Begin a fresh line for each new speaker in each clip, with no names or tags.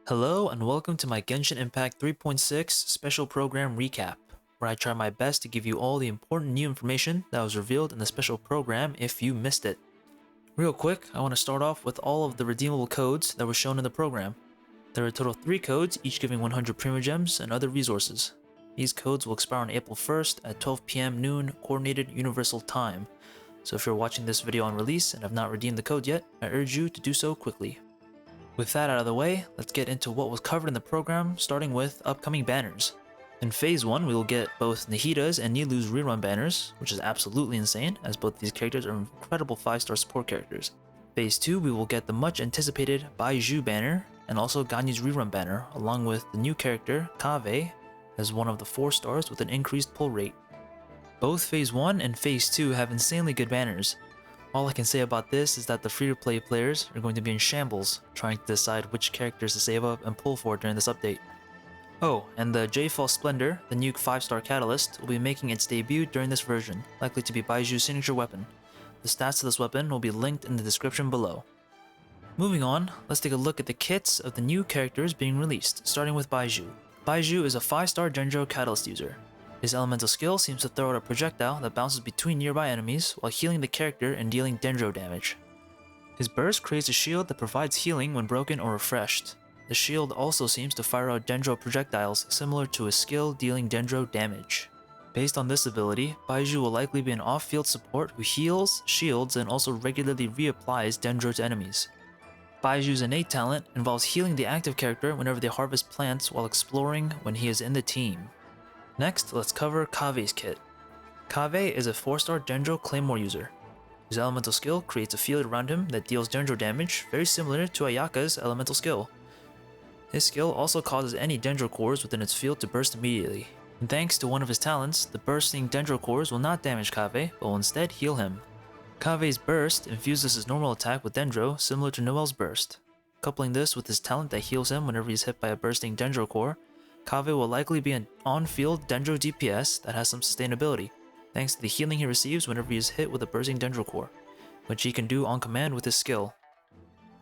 Hello and welcome to my Genshin Impact 3.6 special program recap, where I try my best to give you all the important new information that was revealed in the special program if you missed it. Real quick, I want to start off with all of the redeemable codes that were shown in the program. There are a total of 3 codes, each giving 100 Primogems and other resources. These codes will expire on April 1st at 12 PM noon Coordinated Universal Time, so if you're watching this video on release and have not redeemed the code yet, I urge you to do so quickly. With that out of the way, let's get into what was covered in the program, starting with upcoming banners. In Phase 1, we will get both Nahida's and Nilu's rerun banners, which is absolutely insane, as both these characters are incredible 5-star support characters. Phase 2, we will get the much anticipated Baizhu banner, and also Ganyu's rerun banner, along with the new character, Kaveh, as one of the 4 stars with an increased pull rate. Both Phase 1 and Phase 2 have insanely good banners. All I can say about this is that the free-to-play players are going to be in shambles, trying to decide which characters to save up and pull for during this update. Oh, and the Jadefall Splendor, the new 5-star catalyst, will be making its debut during this version, likely to be Baiju's signature weapon. The stats to this weapon will be linked in the description below. Moving on, let's take a look at the kits of the new characters being released, starting with Baizhu. Baizhu is a 5-star Dendro catalyst user. His elemental skill seems to throw out a projectile that bounces between nearby enemies while healing the character and dealing dendro damage. His burst creates a shield that provides healing when broken or refreshed. The shield also seems to fire out dendro projectiles similar to his skill dealing dendro damage. Based on this ability, Baizhu will likely be an off-field support who heals, shields, and also regularly reapplies dendro to enemies. Baiju's innate talent involves healing the active character whenever they harvest plants while exploring when he is in the team. Next, let's cover Kaveh's kit. Kaveh is a 4-star Dendro Claymore user. His elemental skill creates a field around him that deals Dendro damage, very similar to Ayaka's elemental skill. His skill also causes any Dendro cores within its field to burst immediately. And thanks to one of his talents, the bursting Dendro cores will not damage Kaveh, but will instead heal him. Kaveh's burst infuses his normal attack with Dendro, similar to Noel's burst. Coupling this with his talent that heals him whenever he is hit by a bursting Dendro core, Kaveh will likely be an on-field Dendro DPS that has some sustainability, thanks to the healing he receives whenever he is hit with a bursting Dendro core, which he can do on command with his skill.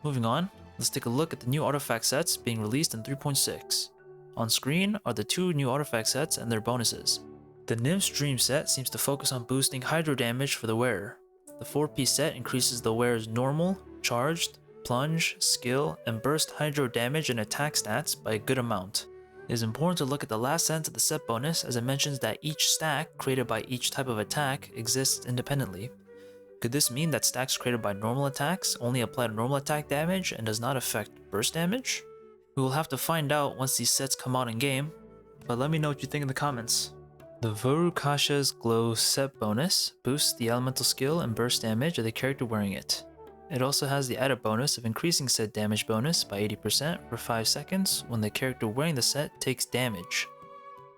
Moving on, let's take a look at the new artifact sets being released in 3.6. On screen are the 2 new artifact sets and their bonuses. The Nymph's Dream set seems to focus on boosting hydro damage for the wearer. The 4-piece set increases the wearer's normal, charged, plunge, skill, and burst hydro damage and attack stats by a good amount. It is important to look at the last sentence of the set bonus, as it mentions that each stack created by each type of attack exists independently. Could this mean that stacks created by normal attacks only apply to normal attack damage and does not affect burst damage? We will have to find out once these sets come out in game, but let me know what you think in the comments. The Vorukasha's Glow set bonus boosts the elemental skill and burst damage of the character wearing it. It also has the added bonus of increasing said damage bonus by 80% for 5 seconds when the character wearing the set takes damage.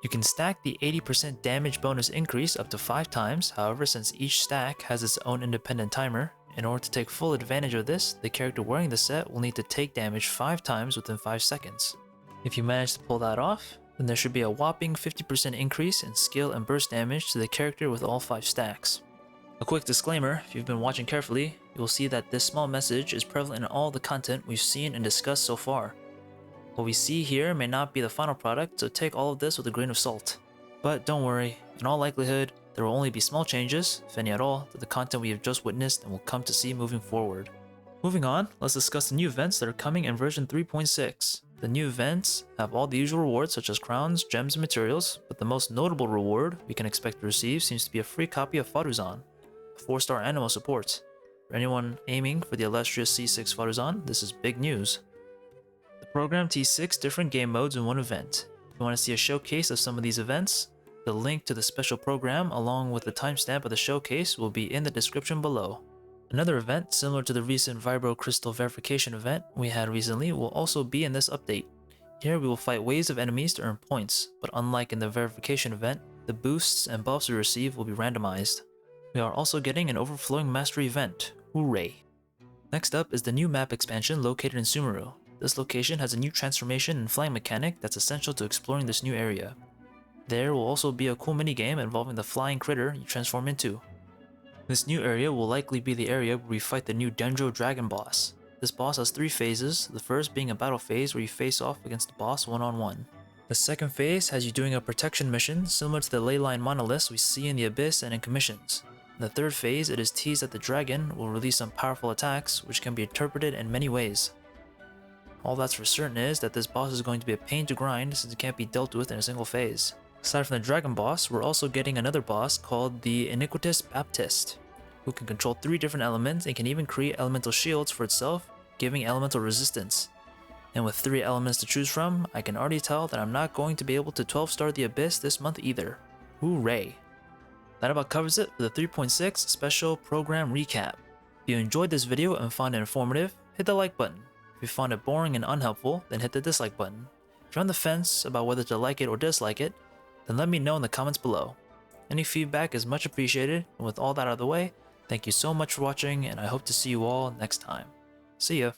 You can stack the 80% damage bonus increase up to 5 times, however, since each stack has its own independent timer, in order to take full advantage of this, the character wearing the set will need to take damage 5 times within 5 seconds. If you manage to pull that off, then there should be a whopping 50% increase in skill and burst damage to the character with all 5 stacks. A quick disclaimer, if you've been watching carefully, you will see that this small message is prevalent in all the content we've seen and discussed so far. What we see here may not be the final product, so take all of this with a grain of salt. But don't worry, in all likelihood, there will only be small changes, if any at all, to the content we have just witnessed and will come to see moving forward. Moving on, let's discuss the new events that are coming in version 3.6. The new events have all the usual rewards such as crowns, gems, and materials, but the most notable reward we can expect to receive seems to be a free copy of Faruzan, 4-star animo support. For anyone aiming for the illustrious C6 Faruzan, this is big news. The program teased 6 different game modes in one event. If you want to see a showcase of some of these events, the link to the special program along with the timestamp of the showcase will be in the description below. Another event, similar to the recent Vibro Crystal verification event we had recently, will also be in this update. Here we will fight waves of enemies to earn points, but unlike in the verification event, the boosts and buffs we receive will be randomized. We are also getting an Overflowing Mastery event. Hooray! Next up is the new map expansion located in Sumeru. This location has a new transformation and flying mechanic that's essential to exploring this new area. There will also be a cool minigame involving the flying critter you transform into. This new area will likely be the area where we fight the new Dendro Dragon boss. This boss has 3 phases, the first being a battle phase where you face off against the boss one-on-one. The second phase has you doing a protection mission similar to the leyline monoliths we see in the Abyss and in commissions. In the third phase, it is teased that the dragon will release some powerful attacks which can be interpreted in many ways. All that's for certain is that this boss is going to be a pain to grind since it can't be dealt with in a single phase. Aside from the dragon boss, we're also getting another boss called the Iniquitous Baptist, who can control 3 different elements and can even create elemental shields for itself, giving elemental resistance. And with 3 elements to choose from, I can already tell that I'm not going to be able to 12-star the Abyss this month either. Hooray! That about covers it for the 3.6 special program recap. If you enjoyed this video and found it informative, hit the like button. If you found it boring and unhelpful, then hit the dislike button. If you're on the fence about whether to like it or dislike it, then let me know in the comments below. Any feedback is much appreciated, and with all that out of the way, thank you so much for watching, and I hope to see you all next time. See ya!